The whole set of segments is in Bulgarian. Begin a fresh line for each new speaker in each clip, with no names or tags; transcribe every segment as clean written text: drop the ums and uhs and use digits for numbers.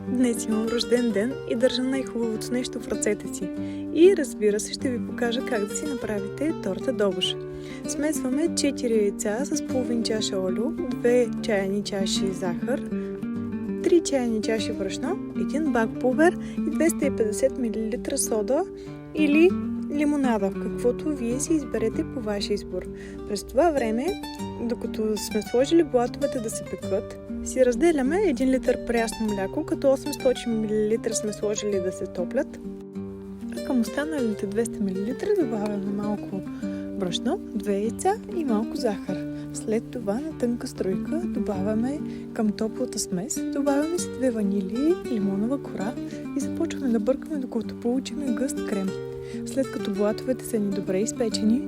Днес имам рожден ден и държа най-хубавото нещо в ръцете си. И разбира се, ще ви покажа как да си направите торта добуш. Смесваме 4 яйца с половин чаша олио, 2 чайни чаши захар, 3 чайни чаши брашно, 1 бак пулвер и 250 мл сода или лимонада, каквото вие си изберете по ваш избор. През това време, докато сме сложили блатовете да се пекат, си разделяме 1 литър прясно мляко, като 800 мл сме сложили да се топлят. А към останалите 200 мл добавяме малко брашно, 2 яйца и малко захар. След това на тънка струйка добавяме към топлата смес, добавяме си 2 ванили, лимонова кора и започваме да бъркаме, докато получим гъст крем. След като блатовете са ни добре изпечени,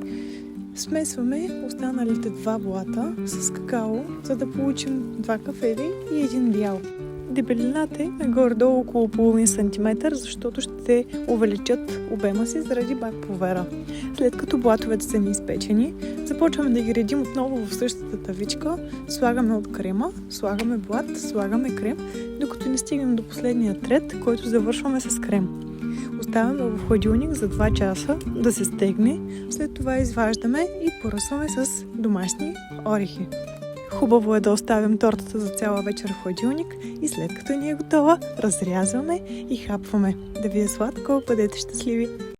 смесваме останалите 2 блата с какао, за да получим 2 кафеви и 1 бял. Дебелината е горе-долу около половин сантиметър, защото ще увеличат обема си заради бак пулвера. След като блатовете са ни изпечени, започваме да ги редим отново в същата тавичка, слагаме от крема, слагаме блат, слагаме крем, докато не стигнем до последния ред, който завършваме с крем. Оставяме в хладилник за 2 часа да се стегне, след това изваждаме и поръсваме с домашни орехи. Хубаво е да оставим тортата за цяла вечер в хладилник и след като ни е готова, разрязваме и хапваме. Да ви е сладко, бъдете щастливи!